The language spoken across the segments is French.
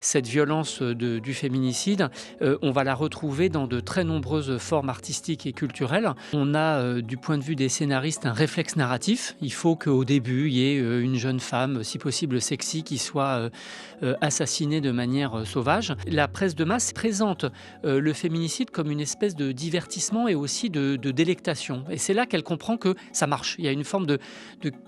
Cette violence du féminicide, on va la retrouver dans de très nombreuses formes artistiques et culturelles. On a, du point de vue des scénaristes, un réflexe narratif. Il faut qu'au début, il y ait une jeune femme, si possible sexy, qui soit assassinée de manière sauvage. La presse de masse présente le féminicide comme une espèce de divertissement et aussi de délectation. Et c'est là qu'elle comprend que ça marche. Il y a une forme de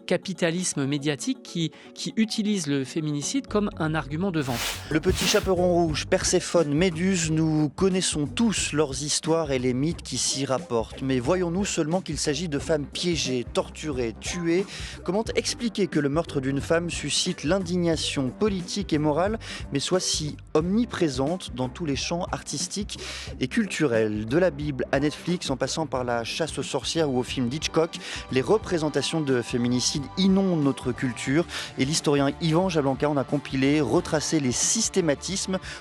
capitalisme médiatique qui utilise le féminicide comme un argument de vente. Le petit chaperon rouge, Perséphone, Méduse, nous connaissons tous leurs histoires et les mythes qui s'y rapportent. Mais voyons-nous seulement qu'il s'agit de femmes piégées, torturées, tuées. Comment expliquer que le meurtre d'une femme suscite l'indignation politique et morale, mais soit si omniprésente dans tous les champs artistiques et culturels? De la Bible à Netflix, en passant par la chasse aux sorcières ou au film d'Hitchcock, les représentations de féminicide inondent notre culture. Et l'historien Yvan Jablanca en a compilé, retracé les systématismes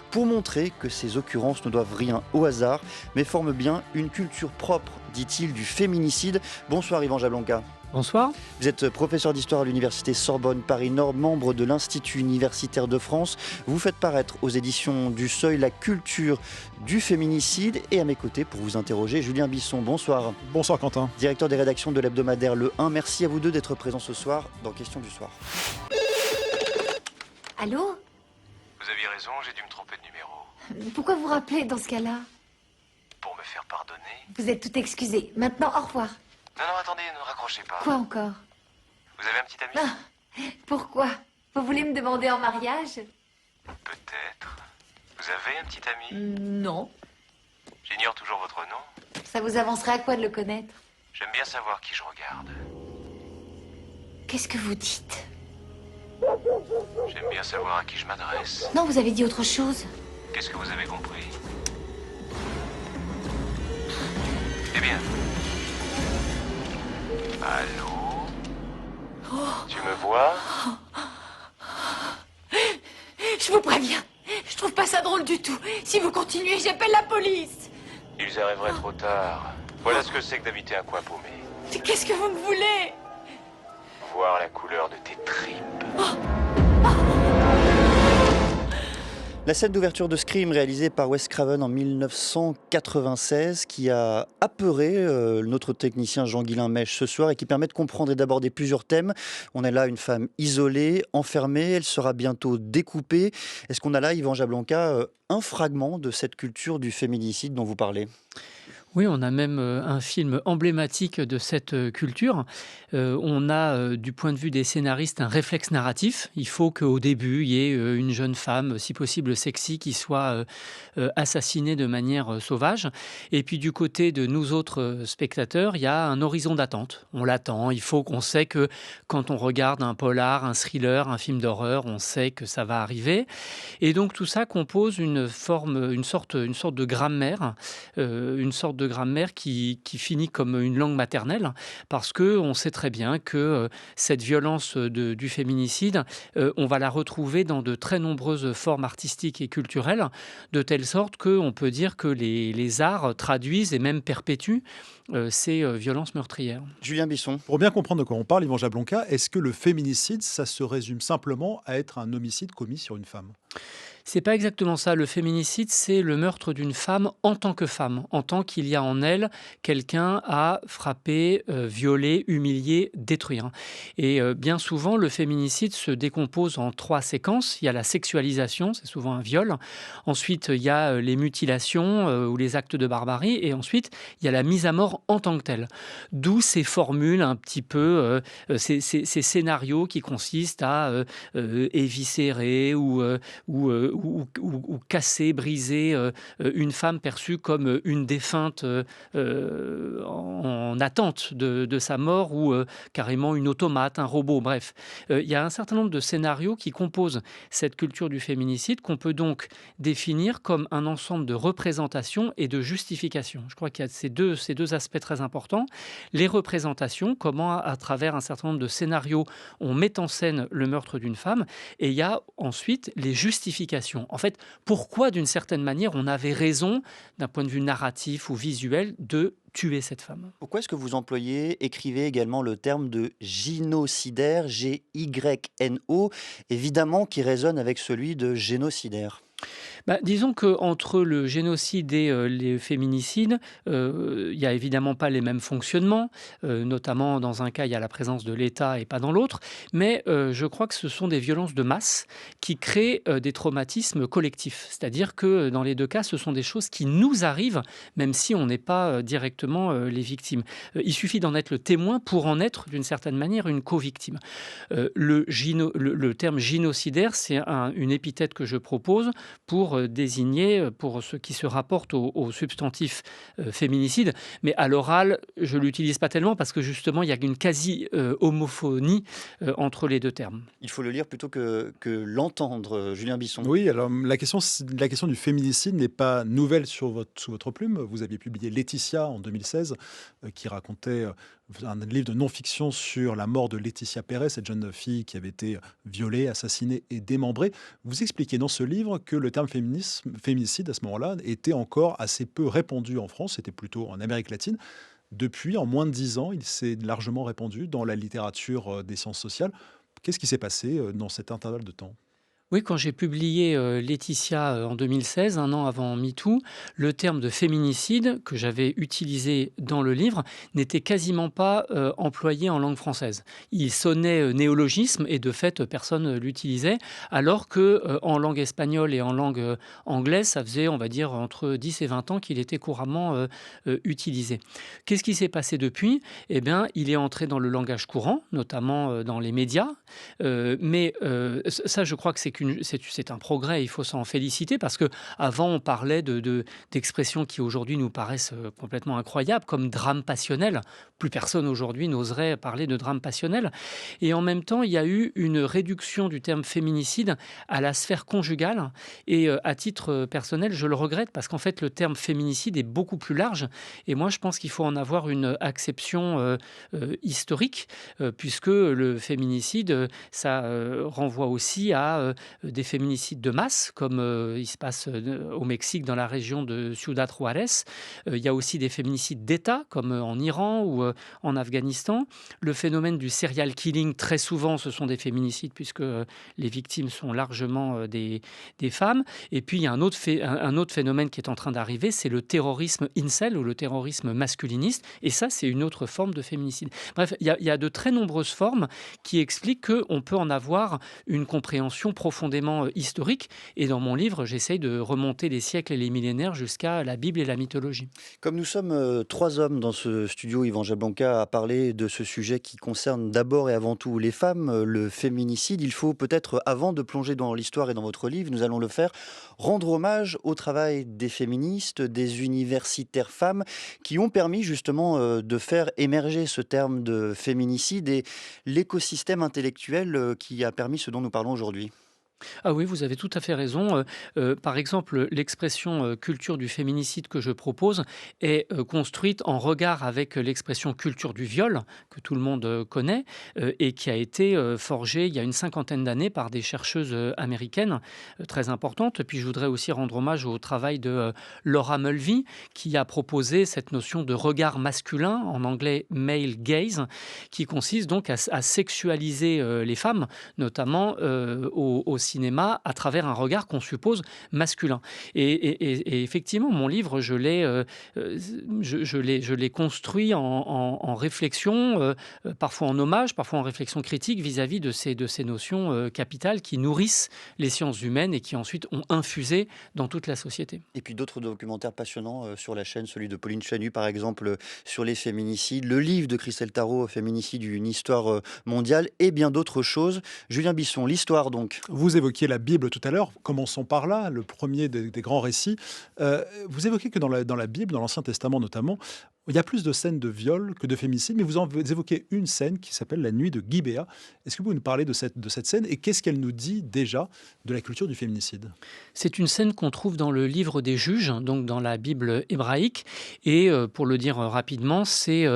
pour montrer que ces occurrences ne doivent rien au hasard, mais forment bien une culture propre, dit-il, du féminicide. Bonsoir Yvan Jablanca. Bonsoir. Vous êtes professeur d'histoire à l'université Sorbonne Paris-Nord, membre de l'Institut universitaire de France. Vous faites paraître aux éditions du Seuil la culture du féminicide. Et à mes côtés, pour vous interroger, Julien Bisson. Bonsoir. Bonsoir Quentin. Directeur des rédactions de l'hebdomadaire Le 1. Merci à vous deux d'être présents ce soir dans Question du soir. Allô ? Vous aviez raison, j'ai dû me tromper de numéro. Pourquoi vous rappelez dans ce cas-là ? Pour me faire pardonner. Vous êtes tout excusé. Maintenant, au revoir. Non, attendez, ne raccrochez pas. Quoi encore ? Vous avez un petit ami ? Ah, pourquoi ? Vous voulez me demander en mariage ? Peut-être. Vous avez un petit ami ? Non. J'ignore toujours votre nom. Ça vous avancerait à quoi de le connaître ? J'aime bien savoir qui je regarde. Qu'est-ce que vous dites ? J'aime bien savoir à qui je m'adresse. Non, vous avez dit autre chose. Qu'est-ce que vous avez compris ? Eh bien. Allô ? Tu me vois ? Je vous préviens. Je trouve pas ça drôle du tout. Si vous continuez, j'appelle la police. Ils arriveraient trop tard. Voilà ce que c'est que d'habiter un coin paumé. Qu'est-ce que vous me voulez ? Voir la couleur de tes tripes. La scène d'ouverture de Scream réalisée par Wes Craven en 1996 qui a apeuré notre technicien Jean-Guilain Mèche ce soir et qui permet de comprendre et d'aborder plusieurs thèmes. On a là une femme isolée, enfermée, elle sera bientôt découpée. Est-ce qu'on a là, Yvan Jablanca, un fragment de cette culture du féminicide dont vous parlez ? Oui, on a même un film emblématique de cette culture. On a, du point de vue des scénaristes, un réflexe narratif. Il faut qu'au début, il y ait une jeune femme, si possible sexy, qui soit assassinée de manière sauvage. Et puis du côté de nous autres spectateurs, il y a un horizon d'attente. On l'attend. On sait que quand on regarde un polar, un thriller, un film d'horreur, on sait que ça va arriver. Et donc tout ça compose une sorte de grammaire, qui finit comme une langue maternelle, parce qu'on sait très bien que cette violence du féminicide, on va la retrouver dans de très nombreuses formes artistiques et culturelles, de telle sorte qu'on peut dire que les arts traduisent et même perpétuent ces violences meurtrières. Julien Bisson. Pour bien comprendre de quoi on parle, Yvan Jablanca, est-ce que le féminicide, ça se résume simplement à être un homicide commis sur une femme ? C'est pas exactement ça. Le féminicide, c'est le meurtre d'une femme, en tant qu'il y a en elle quelqu'un à frapper, violer, humilier, détruire. Et bien souvent, le féminicide se décompose en 3 séquences. Il y a la sexualisation, c'est souvent un viol. Ensuite, il y a les mutilations ou les actes de barbarie. Et ensuite, il y a la mise à mort en tant que telle. D'où ces formules un petit peu, ces scénarios qui consistent à éviscérer ou casser, briser une femme perçue comme une défunte en attente de sa mort ou carrément une automate, un robot, bref. Il y a un certain nombre de scénarios qui composent cette culture du féminicide qu'on peut donc définir comme un ensemble de représentations et de justifications. Je crois qu'il y a ces deux aspects très importants. Les représentations, comment à travers un certain nombre de scénarios on met en scène le meurtre d'une femme, et il y a ensuite les justifications justification. En fait, pourquoi d'une certaine manière on avait raison, d'un point de vue narratif ou visuel, de tuer cette femme. Pourquoi est-ce que vous écrivez également le terme de gynocidaire, Gyno, évidemment qui résonne avec celui de génocidaire? Disons qu'entre le génocide et les féminicides, il y a évidemment pas les mêmes fonctionnements, notamment dans un cas, il y a la présence de l'État et pas dans l'autre, mais je crois que ce sont des violences de masse qui créent des traumatismes collectifs. C'est-à-dire que dans les 2 cas, ce sont des choses qui nous arrivent, même si on n'est pas directement les victimes. Il suffit d'en être le témoin pour en être, d'une certaine manière, une co-victime. Le terme gynocidaire, c'est une épithète que je propose pour désigner, pour ce qui se rapporte au substantif féminicide. Mais à l'oral, je ne l'utilise pas tellement parce que justement, il y a une quasi-homophonie entre les 2 termes. Il faut le lire plutôt que l'entendre, Julien Bisson. Oui, alors la question du féminicide n'est pas nouvelle sous votre plume. Vous aviez publié Laetitia en 2016, qui racontait un livre de non-fiction sur la mort de Laetitia Perret, cette jeune fille qui avait été violée, assassinée et démembrée. Vous expliquez dans ce livre que le terme féminicide, à ce moment-là, était encore assez peu répandu en France, c'était plutôt en Amérique latine. Depuis, en moins de 10 ans, il s'est largement répandu dans la littérature des sciences sociales. Qu'est-ce qui s'est passé dans cet intervalle de temps? Oui, quand j'ai publié Laetitia en 2016, 1 an avant MeToo, le terme de féminicide que j'avais utilisé dans le livre n'était quasiment pas employé en langue française. Il sonnait néologisme et de fait personne l'utilisait, alors que en langue espagnole et en langue anglaise, ça faisait, on va dire, entre 10 et 20 ans qu'il était couramment utilisé. Qu'est-ce qui s'est passé depuis? Eh bien, il est entré dans le langage courant, notamment dans les médias, mais ça, je crois que c'est un progrès, il faut s'en féliciter parce que avant on parlait d'expressions qui aujourd'hui nous paraissent complètement incroyables, comme drame passionnel. Plus personne aujourd'hui n'oserait parler de drame passionnel. Et en même temps, il y a eu une réduction du terme féminicide à la sphère conjugale. Et à titre personnel, je le regrette parce qu'en fait, le terme féminicide est beaucoup plus large. Et moi, je pense qu'il faut en avoir une acception historique, puisque le féminicide, ça renvoie aussi à des féminicides de masse, comme il se passe au Mexique, dans la région de Ciudad Juárez. Il y a aussi des féminicides d'État, comme en Iran ou en Afghanistan. Le phénomène du serial killing, très souvent, ce sont des féminicides, puisque les victimes sont largement des femmes. Et puis, il y a un autre phénomène qui est en train d'arriver, c'est le terrorisme incel, ou le terrorisme masculiniste. Et ça, c'est une autre forme de féminicide. Bref, il y a de très nombreuses formes qui expliquent qu'on peut en avoir une compréhension profondément historique. Et dans mon livre, j'essaye de remonter les siècles et les millénaires jusqu'à la Bible et la mythologie. Comme nous sommes 3 hommes dans ce studio, Yvan Jablonka, à parler de ce sujet qui concerne d'abord et avant tout les femmes, le féminicide, il faut peut-être, avant de plonger dans l'histoire et dans votre livre, nous allons le faire, rendre hommage au travail des féministes, des universitaires femmes, qui ont permis justement de faire émerger ce terme de féminicide et l'écosystème intellectuel qui a permis ce dont nous parlons aujourd'hui. Ah oui, vous avez tout à fait raison. Par exemple, l'expression culture du féminicide que je propose est construite en regard avec l'expression culture du viol, que tout le monde connaît, et qui a été forgée il y a une 50aine d'années par des chercheuses américaines très importantes. Puis je voudrais aussi rendre hommage au travail de Laura Mulvey, qui a proposé cette notion de regard masculin, en anglais male gaze, qui consiste donc à sexualiser les femmes, notamment au cinéma à travers un regard qu'on suppose masculin. Et effectivement, mon livre, je l'ai construit en réflexion, parfois en hommage, parfois en réflexion critique vis-à-vis de ces notions capitales qui nourrissent les sciences humaines et qui ensuite ont infusé dans toute la société. Et puis d'autres documentaires passionnants sur la chaîne, celui de Pauline Chanu par exemple sur les féminicides, le livre de Christelle Tarot, Féminicide, une histoire mondiale et bien d'autres choses. Julien Bisson, l'histoire donc. Vous évoquiez la Bible tout à l'heure, commençons par là, le premier des grands récits. Vous évoquez que dans la Bible, dans l'Ancien Testament notamment, il y a plus de scènes de viol que de féminicide, mais vous évoquez une scène qui s'appelle la nuit de Gibéa. Est-ce que vous pouvez nous parler de cette scène et qu'est-ce qu'elle nous dit déjà de la culture du féminicide? C'est une scène qu'on trouve dans le livre des Juges, donc dans la Bible hébraïque. Et pour le dire rapidement, c'est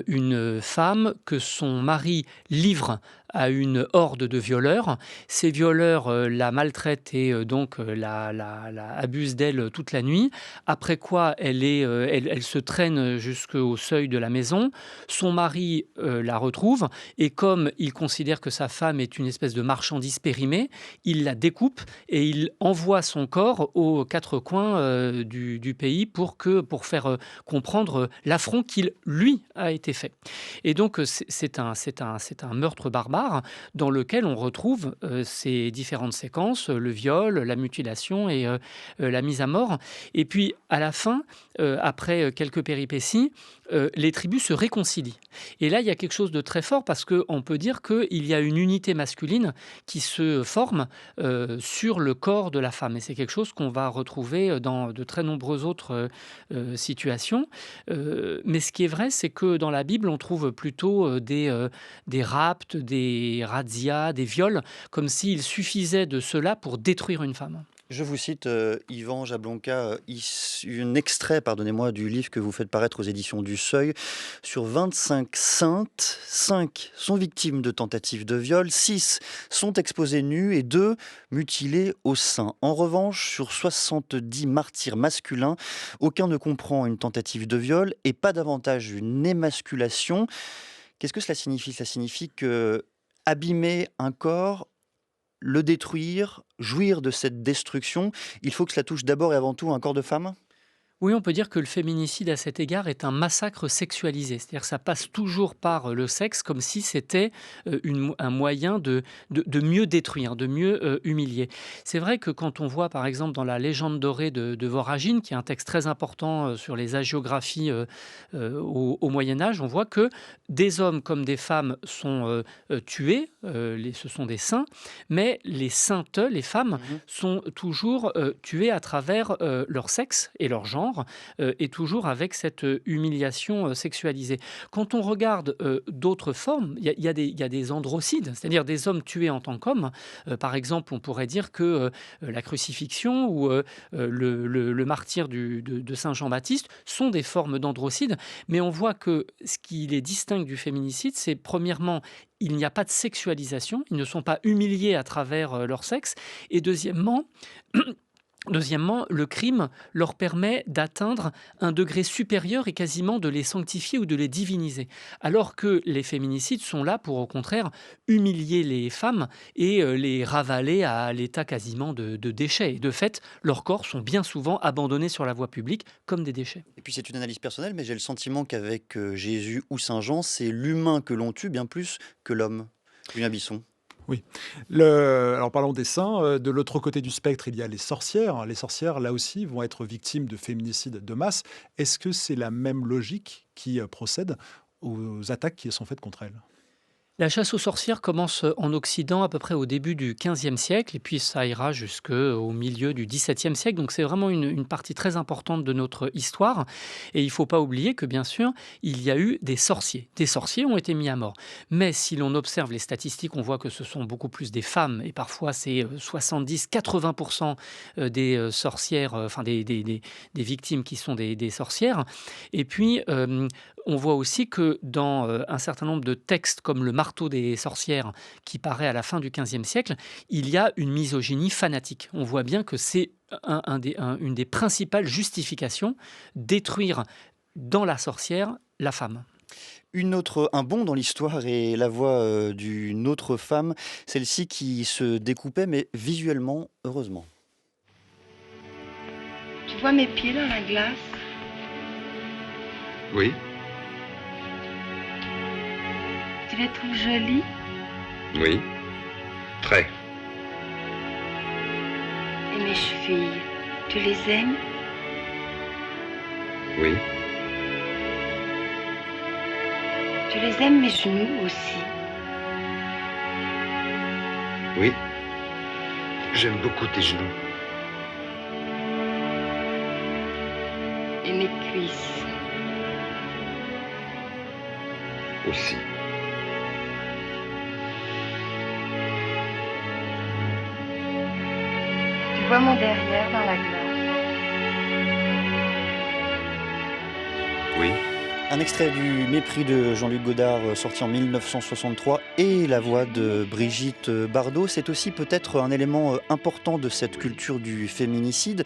une femme que son mari livre à une horde de violeurs. Ces violeurs la maltraitent et donc abusent d'elle toute la nuit. Après quoi, elle se traîne jusqu'au seuil de la maison. Son mari la retrouve et comme il considère que sa femme est une espèce de marchandise périmée, il la découpe et il envoie son corps aux quatre coins du pays pour faire comprendre l'affront qu'il, lui, a été fait. Et donc, c'est un meurtre barbare dans lequel on retrouve ces différentes séquences, le viol, la mutilation et la mise à mort. Et puis, à la fin, après quelques péripéties, les tribus se réconcilient. Et là, il y a quelque chose de très fort parce qu'on peut dire qu'il y a une unité masculine qui se forme sur le corps de la femme. Et c'est quelque chose qu'on va retrouver dans de très nombreuses autres situations. Mais ce qui est vrai, c'est que dans la Bible, on trouve plutôt des rapts, des razzias, des viols, comme s'il suffisait de cela pour détruire une femme. Je vous cite Yvan Jablonka, un extrait, pardonnez-moi, du livre que vous faites paraître aux éditions du Seuil. Sur 25 saintes, 5 sont victimes de tentatives de viol, 6 sont exposées nues et 2 mutilées au sein. En revanche, sur 70 martyrs masculins, aucun ne comprend une tentative de viol et pas davantage une émasculation. Qu'est-ce que cela signifie? Cela signifie que abîmer un corps, le détruire, jouir de cette destruction, il faut que cela touche d'abord et avant tout un corps de femme? Oui, on peut dire que le féminicide, à cet égard, est un massacre sexualisé. C'est-à-dire que ça passe toujours par le sexe, comme si c'était un moyen de mieux détruire, de mieux humilier. C'est vrai que quand on voit, par exemple, dans la Légende dorée de Voragine, qui est un texte très important sur les hagiographies au Moyen-Âge, on voit que des hommes comme des femmes sont tués, ce sont des saints, mais les saintes, les femmes, sont toujours tuées à travers leur sexe et leur genre, et toujours avec cette humiliation sexualisée. Quand on regarde d'autres formes, il y a des androcides, c'est-à-dire des hommes tués en tant qu'hommes. Par exemple, on pourrait dire que la crucifixion ou le martyre de Saint Jean-Baptiste sont des formes d'androcide, mais on voit que ce qui les distingue du féminicide, c'est premièrement, il n'y a pas de sexualisation, ils ne sont pas humiliés à travers leur sexe, et deuxièmement, le crime leur permet d'atteindre un degré supérieur et quasiment de les sanctifier ou de les diviniser. Alors que les féminicides sont là pour, au contraire, humilier les femmes et les ravaler à l'état quasiment de déchets. Et de fait, leurs corps sont bien souvent abandonnés sur la voie publique comme des déchets. Et puis c'est une analyse personnelle, mais j'ai le sentiment qu'avec Jésus ou Saint Jean, c'est l'humain que l'on tue bien plus que l'homme. Julien Bisson. Oui. Alors parlons des saints. De l'autre côté du spectre, il y a les sorcières. Les sorcières, là aussi, vont être victimes de féminicides de masse. Est-ce que c'est la même logique qui procède aux attaques qui sont faites contre elles? La chasse aux sorcières commence en Occident à peu près au début du XVe siècle et puis ça ira jusqu'au milieu du XVIIe siècle. Donc c'est vraiment une partie très importante de notre histoire. Et il ne faut pas oublier que bien sûr, il y a eu des sorciers. Des sorciers ont été mis à mort. Mais si l'on observe les statistiques, on voit que ce sont beaucoup plus des femmes. Et parfois c'est 70-80% des sorcières, enfin des victimes qui sont des sorcières. Et puis on voit aussi que dans un certain nombre de textes comme le marteau des sorcières qui paraît à la fin du XVe siècle, il y a une misogynie fanatique. On voit bien que c'est une des principales justifications, détruire dans la sorcière la femme. Un bond dans l'histoire et la voix d'une autre femme, celle-ci qui se découpait, mais visuellement, heureusement. Tu vois mes pieds dans la glace? Oui, Tu les trouves jolis? oui, très. Et mes chevilles, tu les aimes? Oui, Tu les aimes mes genoux aussi? oui. J'aime beaucoup tes genoux. Et mes cuisses? Aussi. Tu vois mon derrière dans la glace? Oui, Un extrait du Mépris de Jean-Luc Godard, sorti en 1963, et la voix de Brigitte Bardot. C'est aussi peut-être un élément important de cette culture du féminicide.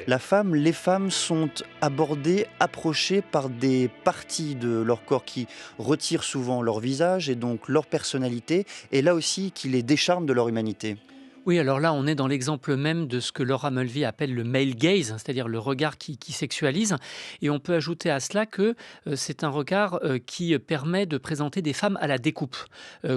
Les femmes sont abordées, approchées par des parties de leur corps qui retirent souvent leur visage et donc leur personnalité, et là aussi qui les décharment de leur humanité. Oui, alors là, on est dans l'exemple même de ce que Laura Mulvey appelle le male gaze, c'est-à-dire le regard qui sexualise. Et on peut ajouter à cela que c'est un regard qui permet de présenter des femmes à la découpe.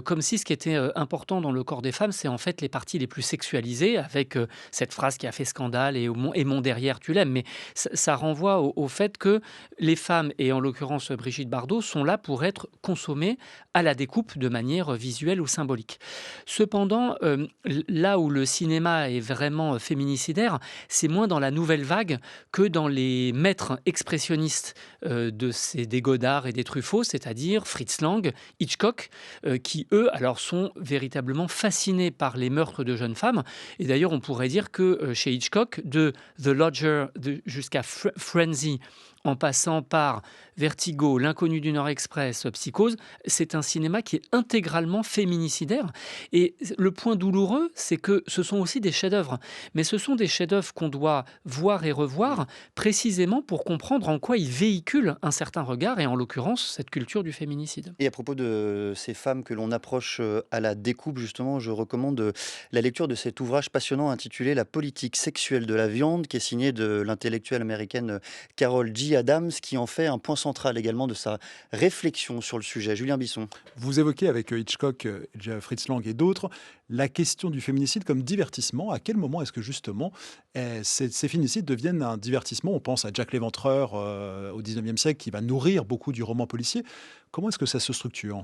Comme si ce qui était important dans le corps des femmes, c'est en fait les parties les plus sexualisées, avec cette phrase qui a fait scandale, et mon derrière, tu l'aimes. Mais ça renvoie au fait que les femmes, et en l'occurrence Brigitte Bardot, sont là pour être consommées à la découpe de manière visuelle ou symbolique. Cependant, là où le cinéma est vraiment féminicidaire, c'est moins dans la nouvelle vague que dans les maîtres expressionnistes des Godard et des Truffaut, c'est-à-dire Fritz Lang, Hitchcock, qui eux alors sont véritablement fascinés par les meurtres de jeunes femmes. Et d'ailleurs, on pourrait dire que chez Hitchcock, de The Lodger jusqu'à Frenzy, en passant par Vertigo, L'Inconnu du Nord Express, Psychose, c'est un cinéma qui est intégralement féminicidaire. Et le point douloureux, c'est que ce sont aussi des chefs-d'œuvre. Mais ce sont des chefs-d'œuvre qu'on doit voir et revoir précisément pour comprendre en quoi ils véhiculent un certain regard, et en l'occurrence, cette culture du féminicide. Et à propos de ces femmes que l'on approche à la découpe, justement, je recommande la lecture de cet ouvrage passionnant intitulé La politique sexuelle de la viande, qui est signé de l'intellectuelle américaine Carol G. Adams, qui en fait un point central également de sa réflexion sur le sujet. Julien Bisson. Vous évoquez avec Hitchcock, Fritz Lang et d'autres la question du féminicide comme divertissement. À quel moment est-ce que justement ces féminicides deviennent un divertissement? On pense à Jack l'Éventreur au 19e siècle qui va nourrir beaucoup du roman policier. Comment est-ce que ça se structure?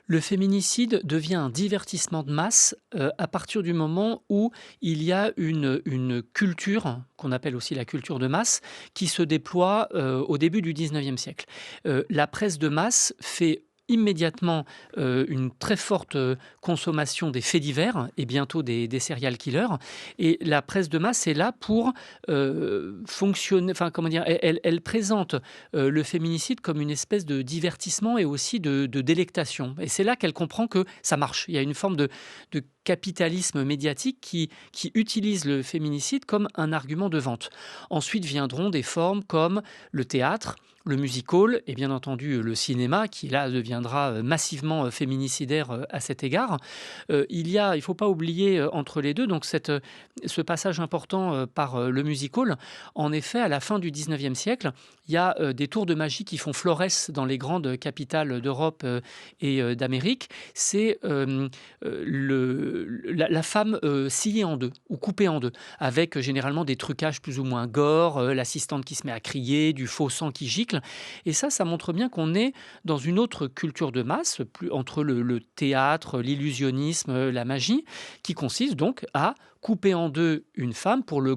Le féminicide devient un divertissement de masse à partir du moment où il y a une culture, qu'on appelle aussi la culture de masse, qui se déploie au début du 19e siècle. La presse de masse fait immédiatement une très forte consommation des faits divers et bientôt des serial killers. Et la presse de masse est là pour fonctionner, enfin comment dire, elle présente le féminicide comme une espèce de divertissement et aussi de délectation. Et c'est là qu'elle comprend que ça marche. Il y a une forme de capitalisme médiatique qui utilise le féminicide comme un argument de vente. Ensuite viendront des formes comme le théâtre, le musical et bien entendu le cinéma, qui là deviendra massivement féminicidaire à cet égard. Il ne faut pas oublier entre les deux donc ce passage important par le musical. En effet, à la fin du 19e siècle, il y a des tours de magie qui font florès dans les grandes capitales d'Europe et d'Amérique. C'est la femme sciée en deux ou coupée en deux, avec généralement des trucages plus ou moins gore, l'assistante qui se met à crier, du faux sang qui gicle. Et ça montre bien qu'on est dans une autre culture de masse, entre le théâtre, l'illusionnisme, la magie, qui consiste donc à couper en deux une femme pour le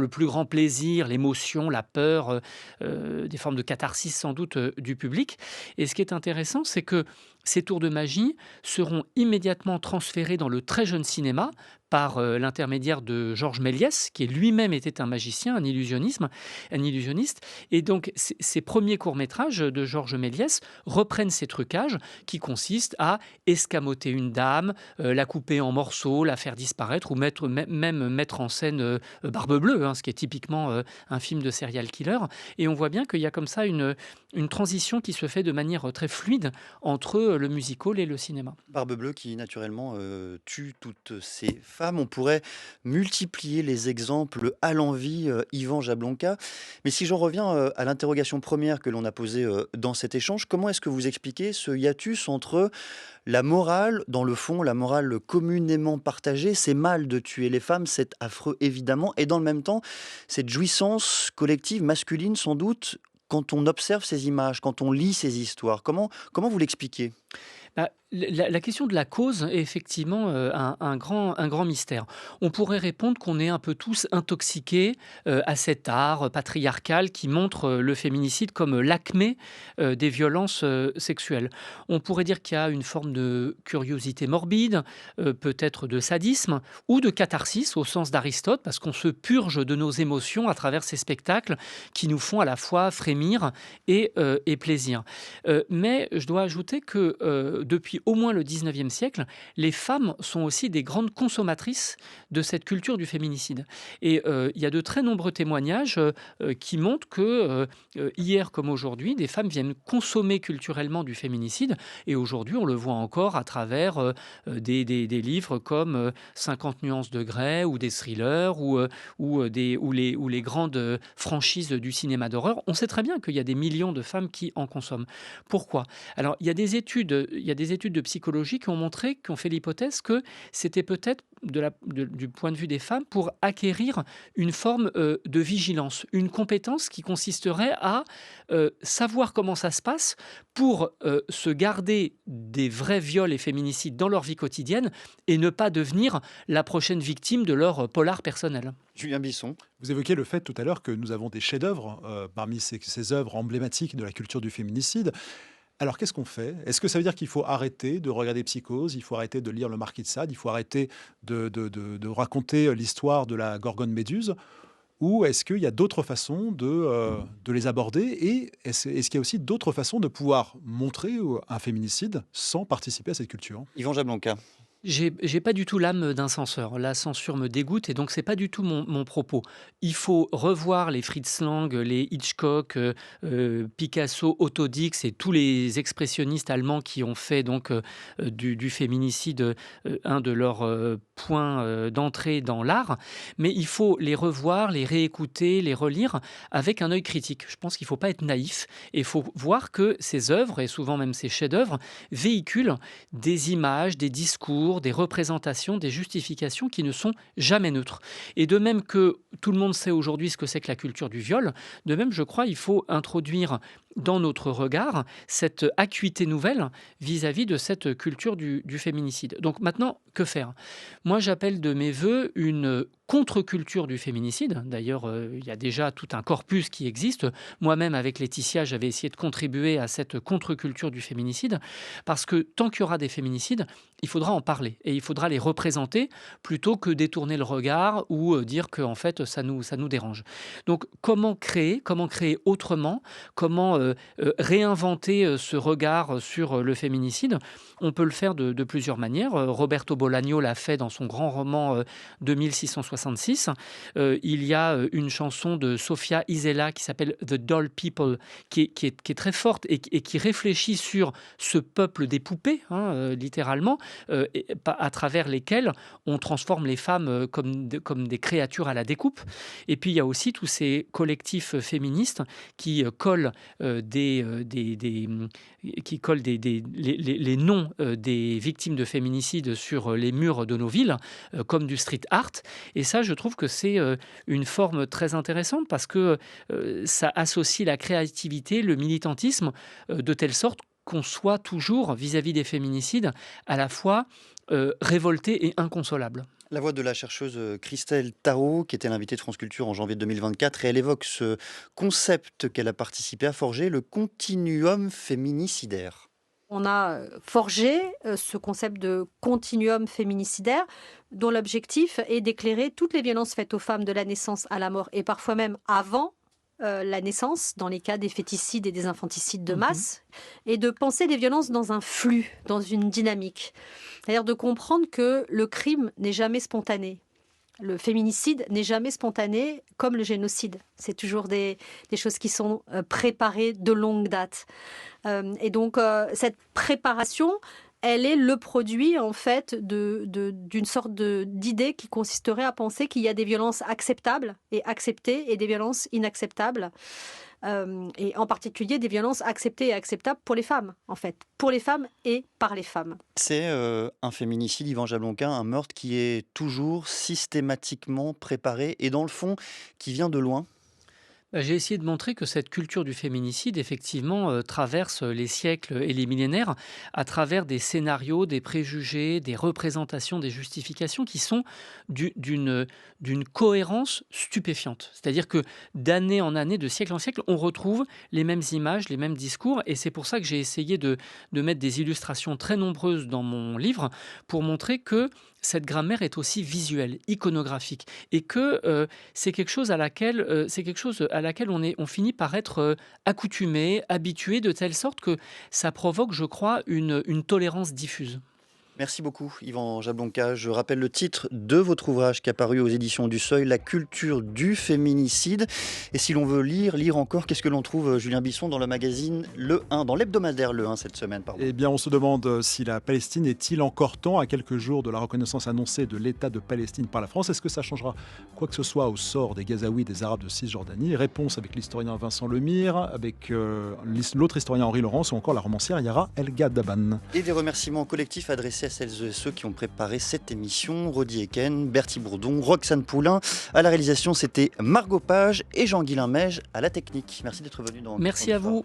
plus grand plaisir, l'émotion, la peur, des formes de catharsis sans doute du public. Et ce qui est intéressant, c'est que ces tours de magie seront immédiatement transférés dans le très jeune cinéma par l'intermédiaire de Georges Méliès, qui lui-même était un magicien, un illusionniste. Et donc, ces premiers courts-métrages de Georges Méliès reprennent ces trucages qui consistent à escamoter une dame, la couper en morceaux, la faire disparaître ou même mettre en scène Barbe Bleue, ce qui est typiquement un film de serial killer. Et on voit bien qu'il y a comme ça une transition qui se fait de manière très fluide entre le musical et le cinéma. Barbe Bleue qui naturellement tue toutes ces femmes. On pourrait multiplier les exemples à l'envi, Yvan Jablonka. Mais si j'en reviens à l'interrogation première que l'on a posée dans cet échange, comment est-ce que vous expliquez ce hiatus entre la morale, dans le fond, la morale communément partagée, c'est mal de tuer les femmes, c'est affreux évidemment, et dans le même temps, cette jouissance collective masculine sans doute, quand on observe ces images, quand on lit ces histoires, comment vous l'expliquez ? La question de la cause est effectivement un grand mystère. On pourrait répondre qu'on est un peu tous intoxiqués à cet art patriarcal qui montre le féminicide comme l'acmé des violences sexuelles. On pourrait dire qu'il y a une forme de curiosité morbide, peut-être de sadisme ou de catharsis au sens d'Aristote, parce qu'on se purge de nos émotions à travers ces spectacles qui nous font à la fois frémir et plaisir. Mais je dois ajouter que depuis au moins le 19e siècle, les femmes sont aussi des grandes consommatrices de cette culture du féminicide. Et il y a de très nombreux témoignages qui montrent que hier comme aujourd'hui, des femmes viennent consommer culturellement du féminicide. Et aujourd'hui, on le voit encore à travers des livres comme 50 nuances de Grey ou des thrillers ou les grandes franchises du cinéma d'horreur. On sait très bien qu'il y a des millions de femmes qui en consomment. Pourquoi? Alors, il y a des études de psychologie qui ont montré, qui ont fait l'hypothèse que c'était peut-être du point de vue des femmes pour acquérir une forme de vigilance, une compétence qui consisterait à savoir comment ça se passe pour se garder des vrais viols et féminicides dans leur vie quotidienne et ne pas devenir la prochaine victime de leur polar personnel. Julien Bisson. Vous évoquiez le fait tout à l'heure que nous avons des chefs-d'œuvre parmi ces œuvres emblématiques de la culture du féminicide. Alors, qu'est-ce qu'on fait? Est-ce que ça veut dire qu'il faut arrêter de regarder Psychose, il faut arrêter de lire Le Marquis de Sade, il faut arrêter de raconter l'histoire de la Gorgone Méduse? Ou est-ce qu'il y a d'autres façons de les aborder? Et est-ce qu'il y a aussi d'autres façons de pouvoir montrer un féminicide sans participer à cette culture? Yvan Jablonka. J'ai pas du tout l'âme d'un censeur. La censure me dégoûte et donc c'est pas du tout mon propos. Il faut revoir les Fritz Lang, les Hitchcock, Picasso, Otto Dix et tous les expressionnistes allemands qui ont fait donc du féminicide un de leurs points d'entrée dans l'art. Mais il faut les revoir, les réécouter, les relire avec un œil critique. Je pense qu'il faut pas être naïf et il faut voir que ces œuvres, et souvent même ces chefs-d'œuvre, véhiculent des images, des discours, des représentations, des justifications qui ne sont jamais neutres. Et de même que tout le monde sait aujourd'hui ce que c'est que la culture du viol, de même, je crois, il faut introduire dans notre regard cette acuité nouvelle vis-à-vis de cette culture du féminicide. Donc maintenant, que faire? Moi, j'appelle de mes voeux une contre-culture du féminicide. D'ailleurs, il y a déjà tout un corpus qui existe. Moi-même, avec Laetitia, j'avais essayé de contribuer à cette contre-culture du féminicide, parce que tant qu'il y aura des féminicides, il faudra en parler et il faudra les représenter plutôt que détourner le regard ou dire que en fait ça nous dérange. Donc comment créer autrement, comment réinventer ce regard sur le féminicide? On peut le faire de plusieurs manières. Roberto Bolaño l'a fait dans son grand roman 2666. Il y a une chanson de Sofia Isela qui s'appelle The Doll People, qui est très forte et qui réfléchit sur ce peuple des poupées, littéralement, à travers lesquelles on transforme les femmes comme des créatures à la découpe. Et puis il y a aussi tous ces collectifs féministes qui collent les noms des victimes de féminicide sur les murs de nos villes, comme du street art. Et ça, je trouve que c'est une forme très intéressante parce que ça associe la créativité, le militantisme, de telle sorte qu'on soit toujours, vis-à-vis des féminicides, à la fois révolté et inconsolable. La voix de la chercheuse Christelle Tarot, qui était l'invitée de France Culture en janvier 2024, et elle évoque ce concept qu'elle a participé à forger, le continuum féminicidaire. On a forgé ce concept de continuum féminicidaire dont l'objectif est d'éclairer toutes les violences faites aux femmes de la naissance à la mort et parfois même avant la naissance, dans les cas des féticides et des infanticides de masse, et de penser les violences dans un flux, dans une dynamique. C'est-à-dire de comprendre que le crime n'est jamais spontané. Le féminicide n'est jamais spontané comme le génocide. C'est toujours des choses qui sont préparées de longue date. Et donc, cette préparation, elle est le produit, en fait, d'une sorte d'idée qui consisterait à penser qu'il y a des violences acceptables et acceptées et des violences inacceptables. Et en particulier des violences acceptées et acceptables pour les femmes, en fait. Pour les femmes et par les femmes. C'est un féminicide, Yvan Jablonka, un meurtre qui est toujours systématiquement préparé et dans le fond, qui vient de loin. J'ai essayé de montrer que cette culture du féminicide, effectivement, traverse les siècles et les millénaires à travers des scénarios, des préjugés, des représentations, des justifications qui sont d'une cohérence stupéfiante. C'est-à-dire que d'année en année, de siècle en siècle, on retrouve les mêmes images, les mêmes discours, et c'est pour ça que j'ai essayé de mettre des illustrations très nombreuses dans mon livre pour montrer que cette grammaire est aussi visuelle, iconographique, et que c'est quelque chose à laquelle on finit par être accoutumé, habitué, de telle sorte que ça provoque, je crois, une tolérance diffuse. Merci beaucoup Yvan Jablonka. Je rappelle le titre de votre ouvrage qui a paru aux éditions du Seuil, La culture du féminicide. Et si l'on veut lire encore, qu'est-ce que l'on trouve, Julien Bisson, dans le magazine Le 1, dans l'hebdomadaire Le 1 cette semaine, pardon. Eh bien, on se demande si la Palestine est-il encore temps, à quelques jours de la reconnaissance annoncée de l'État de Palestine par la France. Est-ce que ça changera quoi que ce soit au sort des Gazaouis, des Arabes de Cisjordanie? Réponse avec l'historien Vincent Lemire, avec l'autre historien Henri Laurence ou encore la romancière Yara El-Ghaddaban. Et des remerciements collectifs adressés à celles et ceux qui ont préparé cette émission. Rodi Eken, Bertie Bourdon, Roxane Poulain. À la réalisation, c'était Margot Page et Jean-Guilain Meige à la technique. Merci d'être venu dans Merci à vous.